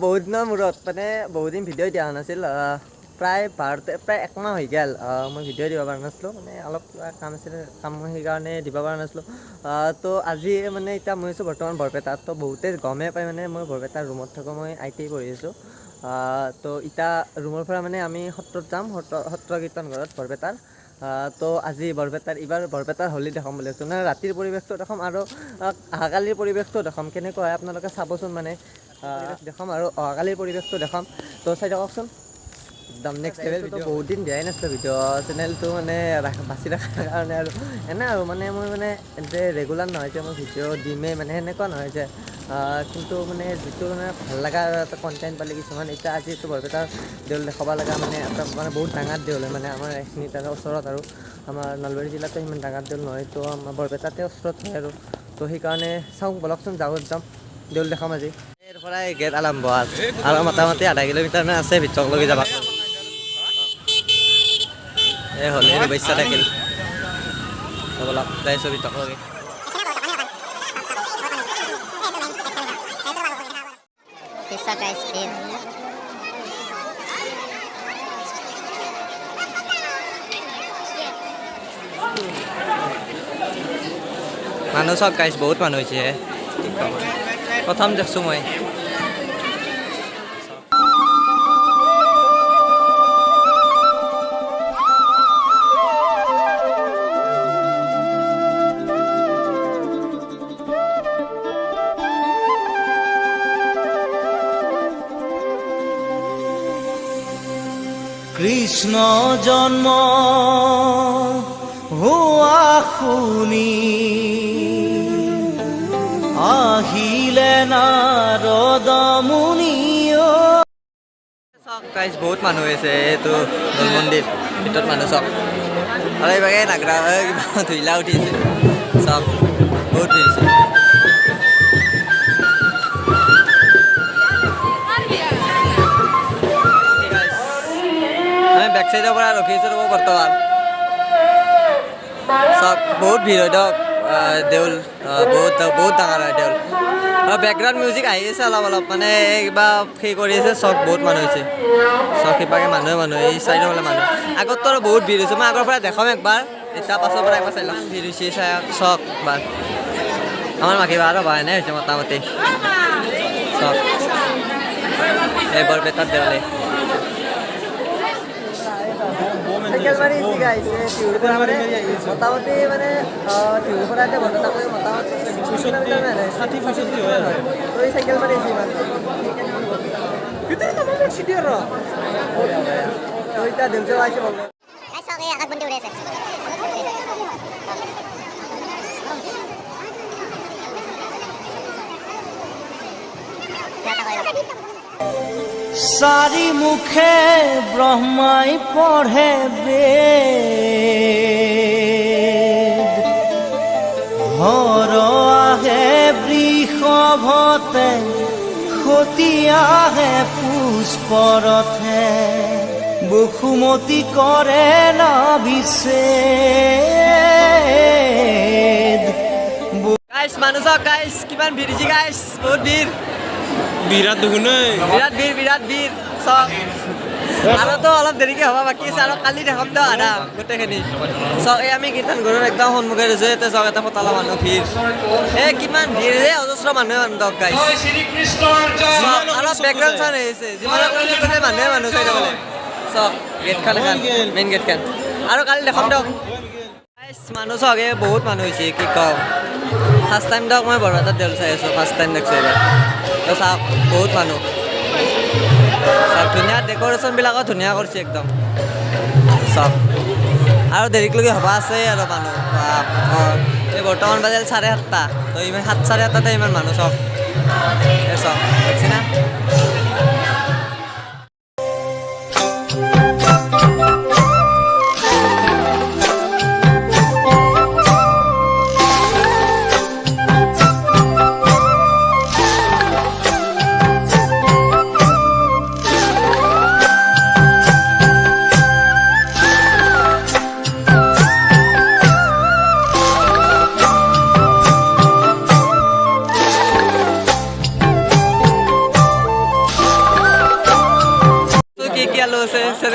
বহুত দিনৰ মূৰত মানে বহুত দিন ভিডিঅ' দিয়া নাছিল প্ৰায় প্ৰায় একমাহ হৈ গ'ল মই ভিডিঅ' দিব পৰা নাছিলোঁ মানে অলপ কিবা কাম আছিলে কাম সেইকাৰণে দিব পৰা নাছিলোঁ তো আজি মানে এতিয়া মই আছোঁ বৰ্তমান বৰপেটাত তো বহুতে গমেই পায় মানে মই বৰপেটাৰ ৰুমত থাকোঁ মই ITI পঢ়ি আছোঁ তো এতিয়া ৰুমৰ পৰা মানে আমি সত্ৰত যাম সত্ৰ কীৰ্তন ঘৰত বৰপেটাৰ তো আজি বৰপেটাৰ এইবাৰ বৰপেটাৰ হোলী দেখাম বুলি আছোঁ মানে ৰাতিৰ পৰিৱেশটো দেখাম আৰু অহাকালিৰ পৰিৱেশটো দেখাম কেনেকুৱা হয় আপোনালোকে চাবচোন মানে দেখাম আৰু অহাকালিৰ পৰিৱেশটো দেখাম তো চাই থাককচোন একদম নেক্সট লেভেল ভিডিঅ' বহুত দিন দিয়াই নাছিলোঁ ভিডিঅ' চেনেলটো মানে বাচি ৰখাৰ কাৰণে আৰু এনে আৰু মানে মই মানে যে ৰেগুলাৰ নহয় যে মই ভিডিঅ' দিমেই মানে সেনেকুৱা নহয় যে কিন্তু মানে যিটো মানে ভাল লগা এটা কণ্টেণ্ট পালে কিছুমান এতিয়া আজিতো বৰপেটাৰ দেউল দেখাব লগা মানে এটা মানে বহুত ডাঙৰ দেউল হয় মানে আমাৰ এইখিনিত আৰু ওচৰত আৰু আমাৰ নলবাৰী জিলাতো ইমান ডাঙৰ দেউল নহয় তো আমাৰ বৰপেটাতে ওচৰত হয় আৰু তো সেইকাৰণে চাওঁ বলকচোন যাম দেউল দেখাম আজি ইয়াৰ পৰাই গেট আৰম্ভ আৰু মোটামুটি আধা কিলোমিটাৰমান আছে ভিতৰলৈকে যাব এই হ'লে বেচা থাকিল বলক যাইছোঁ ভিতৰলৈকে মানুহ চাওক গাইছ বহুত মানুহ হৈছে প্ৰথম দেখছোঁ মই কৃষ্ণ জন্ম হোৱা শুনি আহিলে নাৰদ মুনিও চাওক গাইছ বহুত মানুহ হৈছে এইটো দৌল মন্দিৰ ভিতৰত মানুহ চাওক আৰু এইভাগে নাগৰা কিবা ধুইলা উঠিছে চাওক বহুত ভিৰ হৈছে আমি বেক চাইডৰ পৰা ৰখি আছোঁ ৰ'ব বৰ্তমান চাওক বহুত ভিৰ হয় দিয়ক দেউল বহুত ডাঙৰ হয় দেউল আৰু বেকগ্ৰাউণ্ড মিউজিক আহি আছে অলপ মানে কিবা সেই কৰি আছে চক বহুত মানুহ হৈছে চক সিপাকে মানুহে এই চাইডৰ ফালে মানুহ আগততো আৰু বহুত ভিৰ হৈছে মই আগৰ পৰা দেখাম একবাৰ এতিয়া পাছৰ পৰা একবাৰ চাই ল'ম ভিৰ হৈছে চাই চক একবাৰ আমাৰ মাখি বাৰ ভয় নাই হৈছে মোটামুটি চক এই বৰপেটাত দেউলে সাইকেল মাৰি আহিছে টিউৰ পৰা মানে মোটামুটি মানে টিউৰ পৰা এতিয়া বৰপেটা কৰি মোটামুটি 60 কিলোমিটাৰ মানে 60-65 হয় তো এই চাইকেল মাৰি আহিছে ইমান তো এতিয়া দেউতা আহিছে বল চাৰি মুখে ব্ৰহ্মাই পঢ়ে বেদ হৰ আহে বৃষভতে সতী আহে পুষ্পৰথে বসুমতী কৰে নাভিষেদ গাইছ মানুহ চাওক গাইছ কিমান ভিৰ হৈছে গাইছ বহুত ভিৰ বিৰাট দেখোন বিৰাট ভিৰ চক আৰু তো অলপ দেৰিকৈ হ'ব বাকী আছে আৰু কালি দেখাম দিয়ক আধা গোটেইখিনি চক এই আমি কীৰ্তন ঘৰৰ একদম সন্মুখে ৰৈছোঁ ইয়াতে চক এটা পতালা মানুহ ভিৰ এই কিমান ভিৰ যে অজস্ৰ মানুহে দক গাইছ অলপ বেকগ্ৰাউণ্ড চাউণ্ড আহিছে যিমান মানুহে চাই থাকলে চক গেটখন এখন মেইন গেটখন আৰু কালি দেখাম দিয়ক মানুহ চক এই বহুত মানুহ হৈছে কি কওঁ ফাৰ্ষ্ট টাইম দিয়ক মই বৰপেটাত দেউল চাই আছোঁ ফাৰ্ষ্ট টাইম দেখছোঁ এইবাৰ তো চাওক বহুত মানুহ চাওক ধুনীয়া ডেক'ৰেশ্যনবিলাকো ধুনীয়া কৰিছে একদম চাওক আৰু দেৰিকলৈকে হ'ব আছে আৰু মানুহ এই বৰ্তমান বাজিল 7:30 তো ইমান 7:30 ইমান মানুহ চাওক এই চাওক দেখছি না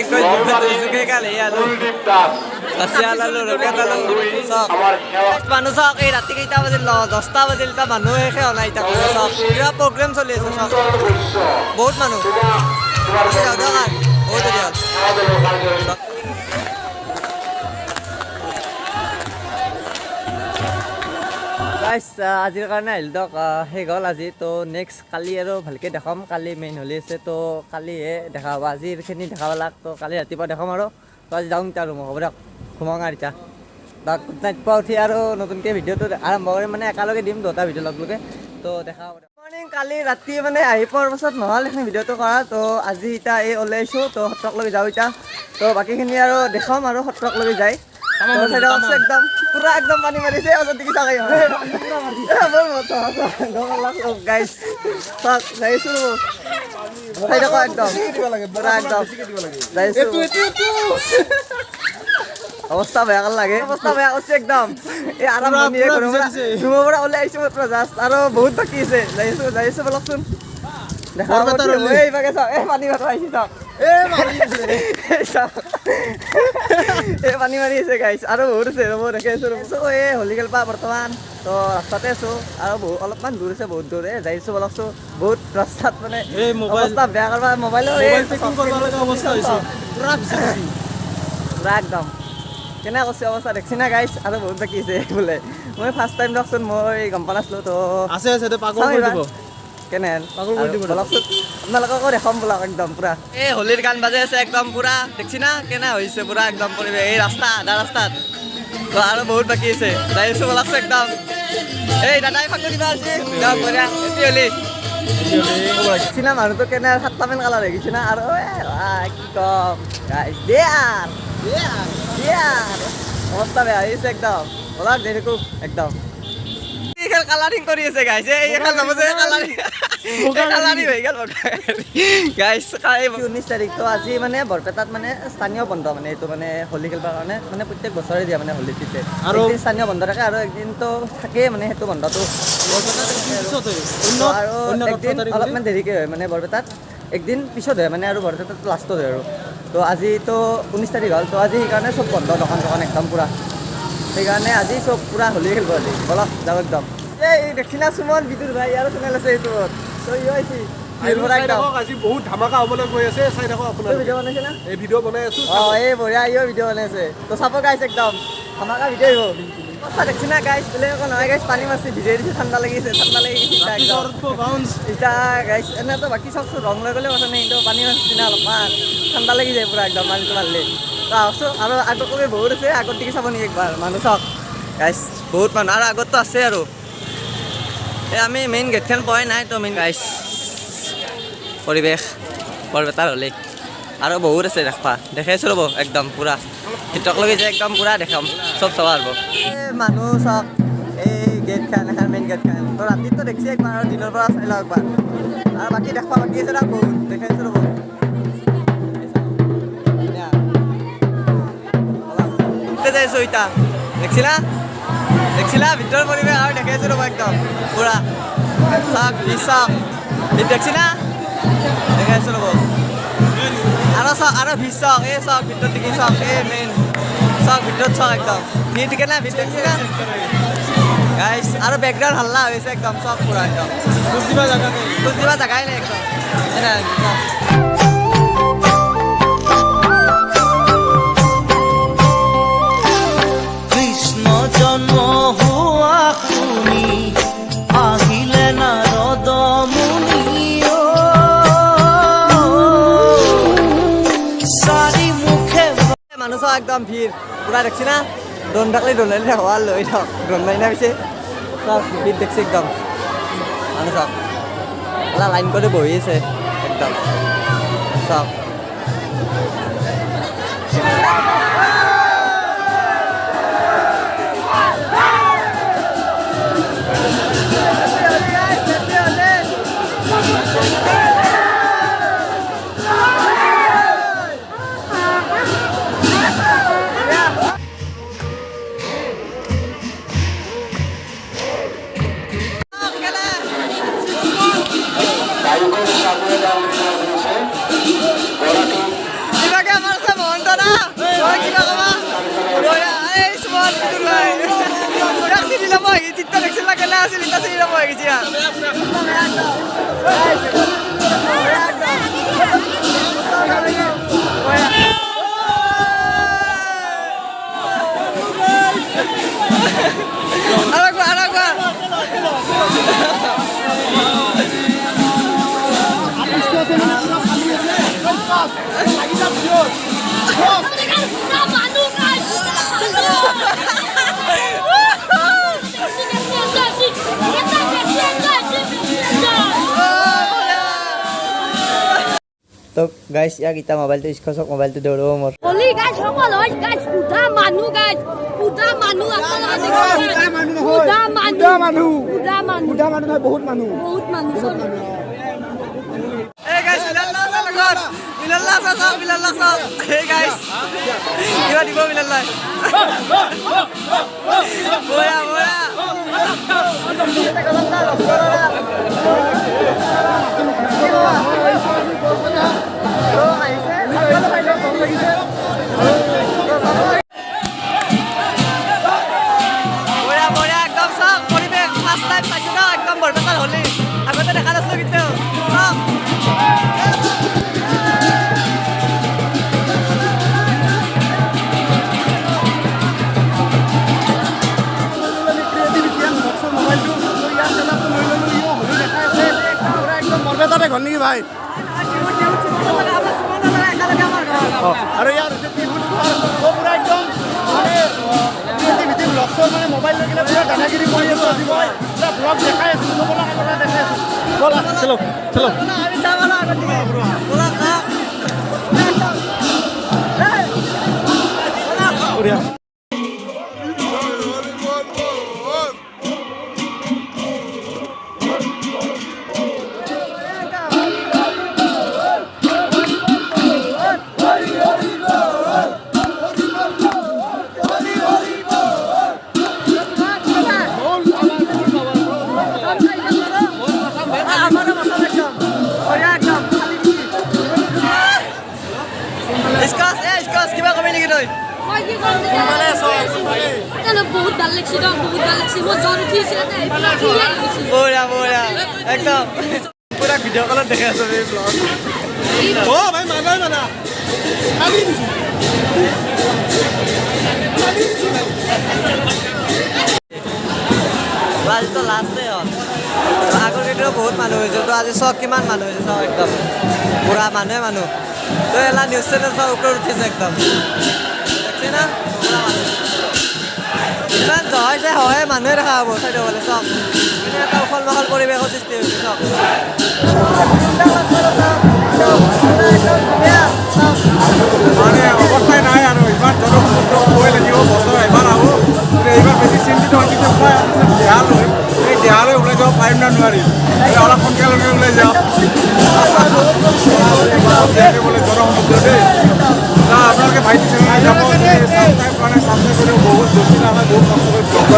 একটু জুকে গেলে আলু কাছে আলু রকে আলু সব মানুহ চাওক এই ৰাতি কেইটা বাজিল 10টা বাজিল তা মানুহ শেষে হোৱা নাই তাক চব কিবা প্ৰগ্ৰেম চলি আছে চব বহুত মানুহ বহুত দিয়ক গাইছ আজিৰ কাৰণে আহিল দিয়ক শেষ হ'ল আজি তো নেক্সট কালি আৰু ভালকৈ দেখাম কালি মেইন হ'লি আছে তো কালিহে দেখা হ'ব আজিৰখিনি দেখাব লাগ তো কালি ৰাতিপুৱা দেখাম আৰু তো আজি যাওঁ এতিয়া ৰুমত হ'ব দিয়ক ঘুমাওঁ আৰু এতিয়া তাক ৰাতিপুৱা উঠি আৰু নতুনকৈ ভিডিঅ'টো আৰম্ভ কৰি মানে একেলগে দিম দুটা ভিডিঅ' লগে তো দেখা হ'ব মৰ্ণিং কালি ৰাতি মানে আহি পোৱাৰ পাছত নহ'ল এইখিনি ভিডিঅ'টো কৰা তো আজি এতিয়া এই ওলাইছোঁ তো সত্ৰকলৈকে যাওঁ এতিয়া তো বাকীখিনি আৰু দেখাম আৰু সত্ৰকলৈকে যায় একদম পুৰা একদম পানী মাৰিছে দেখি থাকাই গাইছ চাওক যাইছো চাই থাকক একদম পুৰা একদম যাইছো অৱস্থা বেয়া লাগে অৱস্থা বেয়া কৰিছে একদম এই আৰম্ভণিয়ে ৰুমৰ পৰা ওলাই আহিছোঁ মাত্ৰ জাষ্ট আৰু বহুত বাকী আছে যাইছো বলকচোন দেখা এইভাগে চাওক এই পানী মাত্ৰ আহিছে চাওক এই পানী মাৰি আছে গাইছ আৰু বহুত আছে ৰ'ব দেখি আছোঁ এই হোলী খেলপা বৰ্তমান তো ৰাস্তাতে আছোঁ আৰু বহুত অলপমান দূৰ আছে বহুত দূৰ যাইছোঁ বলকচোন বহুত ৰাস্তাত মানে অৱস্থা বেয়া কৰিব মোবাইলৰ পুৰা একদম কেনে কৈছে অৱস্থা দেখছি না গাইছ আৰু বহুত বাকী আছে বোলে মই ফাৰ্ষ্ট টাইম দিয়কচোন মই গম পোৱা নাছিলোঁ তো আছে কেনে বলকচোন আপোনালোককো দেখাম বোলক একদম পুৰা এই হোলীৰ গান বাজে আছে একদম পুৰা দেখছি না কেনে হৈছে পুৰা একদম পৰিৱেশ এই ৰাস্তা আধা ৰাস্তাত তো আৰু বহুত বাকী আছে যাইছোঁ বলকচোন একদম এই দাদাই ফাংটো দিবা আছে একদম বঢ়িয়া এটি হলি দেখছি না মানুহটো কেনে 7টামান কালাৰ হৈ গৈছে না আৰু কি কম গাইছ দেয়াৰ অৱস্থা বেয়া হৈছে একদম বলাক দে দেখো একদম কালাৰিং কৰি আছে গাইছে এইখন যাব যে কালাৰিং হৈ গ'ল গাইছ 19 তাৰিখ তো আজি মানে বৰপেটাত মানে স্থানীয় বন্ধ মানে এইটো মানে হোলী খেলিবৰ কাৰণে মানে প্ৰত্যেক বছৰে দিয়ে মানে হোলী পিছে আৰু স্থানীয় বন্ধ থাকে আৰু একদিনতো থাকেই মানে সেইটো বন্ধটো আৰু একদিন অলপমান দেৰিকৈ হয় মানে বৰপেটাত একদিন পিছত হয় মানে আৰু বৰপেটাত লাষ্টত হয় আৰু তো আজিতো 19 তাৰিখ হ'ল তো আজি সেইকাৰণে চব বন্ধ দোকান একদম পুৰা সেইকাৰণে আজি চব পুৰা হোলী খেলিব আজি বলক যাওঁ একদম এই দেখছি না সুমন বিদুৰ ভাই আৰু চেনেল আছে এইটো তো ইও আহিছে আজি বহুত ধামাকা হ'বলৈ গৈ আছে চাই থাকক আপোনাৰ ভিডিঅ' বনাইছে না এই ভিডিঅ' বনাই আছোঁ এই বঢ়িয়া ইও ভিডিঅ' বনাইছে তো চাব গাইছ একদম ধামাকা ভিডিঅ' আহিব কথা দেখছি না গাইছ বেলেগ একো নহয় গাইছ পানী মাৰছি ভিডিঅ' দিছে ঠাণ্ডা লাগিছে এতিয়া গাইছ এনেতো বাকী চব ৰং লৈ গ'লে কথা নাই কিন্তু পানী মাৰছি না অলপমান ঠাণ্ডা লাগি যায় পুৰা একদম পানীটো মাৰিলে তো আহছোঁ আৰু আগতকৈ বহুত আছে আগত দেখি চাব নেকি একবাৰ মানুহ চাওক গাইছ বহুত মানুহ আৰু আগততো আছে আৰু এই আমি মেইন গেটখন পোৱাই নাই তো মেইন গাইছ পৰিৱেশ বৰপেটাৰ হ'লে আৰু বহুত আছে দেখবা দেখাইছোঁ ৰ'ব একদম পুৰা ভিতৰলৈকে যে একদম পুৰা দেখাম চব চাব পাৰিব এই মানুহ চাওক এই গেটখন এখন মেইন গেটখন তো ৰাতিতো দেখিছে একবাৰ আৰু দিনৰ পৰা চাই লওক একবাৰ আৰু বাকী দেখবা বাকী আছে না বহুত দেখাইছোঁ ৰ'ব যাইছোঁ এতিয়া দেখছিলা ভিতৰৰ পৰিৱেশ আৰু দেখাইছোঁ ৰ'ব একদম পুৰা চাওক চাওক দেখছি না দেখাইছোঁ ৰ'ব আৰু চাওক আৰু ভিৰ চাওক এই চাওক ভিতৰত দেখি চাওক এই মেইন চাওক ভিতৰত চাওক একদম ভিৰ দিকে না ভিৰ দেখছি না গাইছ আৰু বেকগ্ৰাউণ্ড হাল্লা হৈছে একদম চাওক পুৰা একদম খোজ দিবা জাগাই নাই একদম কৃষ্ণ জন্ম হোৱা শুনি আহিলে নাৰদ মুনি চাৰি মুখে মানুহ চাওক একদম ভিৰ পুৰা দেখছি না ড্ৰোন থাকলে ড্ৰোন লাইনে হোৱা লৈ থাকক ড্ৰোন লাইনে পিছে চাওক ভিৰ দেখছি একদম মানুহ চাওক এটা লাইন কৰি বহি আছে একদম চাওক তো গাইছ ইয়াক এতিয়া মোবাইলটো স্কচক মোবাইলটো দৌৰাব মোৰ Oli guys, সকল হয় guys, উদা মানুহ guys, উদা মানুহ আপোনালোকে দেখিছে উদা মানুহ নহয় বহুত মানুহ Hey guys, Bilal lah. Hey guys. Tiba-tiba Bilal lah. Boya. Boya, ekdom sok. Poribesh first time paইছো না একদম বৰপেটাৰ হলি আগতে দেখা নাছিলো কিন্তু sok. বৰপেটাতে ঘৰ নেকি ভাই আৰু ইয়াৰ পুৰা একদম মানে লকচৰ মানে মোবাইল লৈ কিনে পুৰা দাদাগিৰি কৰি আছো আজি মই পুৰা ব্লগ দেখাই আছো দেখাই আছো বলা চলো Iskas, কিবা কবি নেকি তই? মই কি কম এতিয়া বহুত ভাল লাগছে মই জ্বৰ উঠিছিলে বঢ়িয়া একদম পুৰা ভিডিঅ' কলত দেখাই আছো এই ব্লগ ভাই মানা আজিতো লাষ্টে হ'ল আগৰ কেইটাও বহুত মানুহ হৈছে তো আজি চব কিমান মানুহ হৈছে চব একদম পুৰা মানুহ তো এলা নিউজ চেনেল চব ওপৰত উঠিছে একদম দেখছি না পুৰা মানুহ ইমান জহাই যে হয় মানুহে দেখা হ'ব চাইড হ'লে চব মানে এটা উখল মাখল পৰিৱেশৰ সৃষ্টি হৈছে চব মানে অৱস্থাই নাই আৰু ইমান জনসমুদ্ৰ হৈ লাগিব বছৰ এবাৰ আহোঁ এইবাৰ বেছি চিন্তিত হয় কিন্তু দেহালৈ এই দেহালৈ ওলাই যাব পাৰিম না নোৱাৰিম অলপ সোনকালে ওলাই যাওঁ বোলে জনসমুদ্ৰ দেই আপোনালোকে ভাইটি চেনেল যাব ছাবস্ক্ৰাইব কাৰণে ছাবস্ক্ৰাইব কৰিব বহুত বেছি আমাৰ বহুত কষ্ট কৰি চাব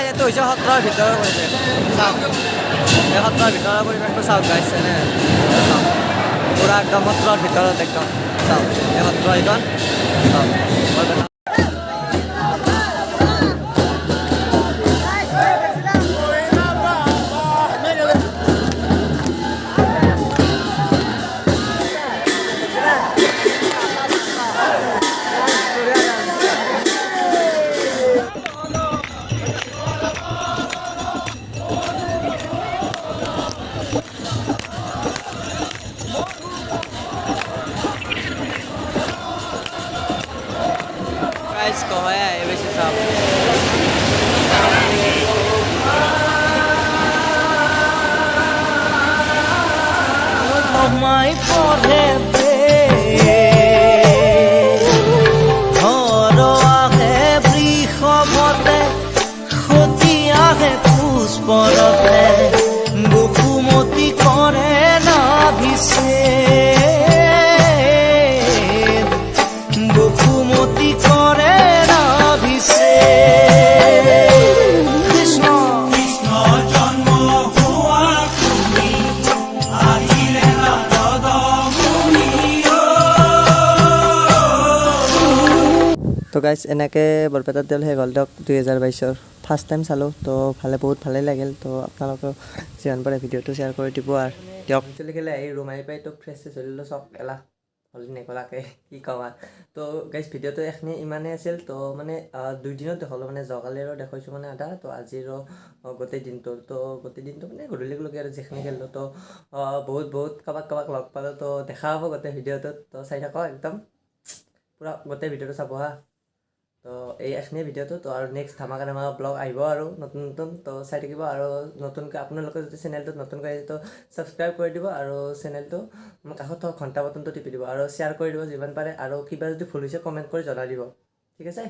এইটো হৈছে সত্ৰৰ ভিতৰৰ পৰিৱেশ চাওক এই সত্ৰৰ ভিতৰৰ পৰিৱেশটো চাওক গাইছ এনে চাওক পুৰা একদম সত্ৰৰ ভিতৰত একদম চাওক এই সত্ৰ এইখন চাওক Korea ya bisa sama. আমায় পঢ়ে ঘৰ আহে বৃষভতে সতী আহে পুষ্পৰতে বসুমতী কৰে নাভিছে বসুমতী কৰে নাভিছে কৃষ্ণ কৃষ্ণ জন্ম হোৱা তুমি আহিলে তো গাইজ এনেকৈ বৰপেটাত দিল শেষ হ'ল দিয়ক 2022 ফাৰ্ষ্ট টাইম চালোঁ তো বহুত ভালেই লাগিল তো আপোনালোকেও যিমান পাৰে ভিডিঅ'টো শ্বেয়াৰ কৰি দিব আৰু দিয়ক খেলি আহি ৰুম আহি পাই তো ফ্ৰেছ চলিলোঁ চব এলাহ হ'লে নেকলাকে কি ক'ম তো গাইজ ভিডিঅ'টো এখিনি ইমানেই আছিল তো মানে 2 দিনত দেখালোঁ মানে যোৱাকালিৰো দেখাইছোঁ মানে আধা তো আজিৰো গোটেই দিনটো তো গোটেই দিনটো মানে গধূলিলৈকে আৰু যিখিনি খেলিলোঁ তো বহুত কাৰোবাক লগ পালোঁ তো দেখা হ'ব গোটেই ভিডিঅ'টোত তো চাই থাকক একদম পূৰা গোটেই ভিডিঅ'টো চাব হা তো এই এখিনিয়ে ভিডিঅ'টো তো আৰু নেক্সট ধামাকা ব্লগ আহিব আৰু নতুন তো চাই থাকিব আৰু নতুনকৈ আপোনালোকে যদি চেনেলটোত নতুনকৈ আহিছে তো ছাবস্ক্ৰাইব কৰি দিব আৰু চেনেলটো কাষত থকা ঘণ্টা বটনটো টিপি দিব আৰু শ্বেয়াৰ কৰি দিব যিমান পাৰে আৰু কিবা যদি ভুল হৈছে কমেণ্ট কৰি জনাই দিব ঠিক আছে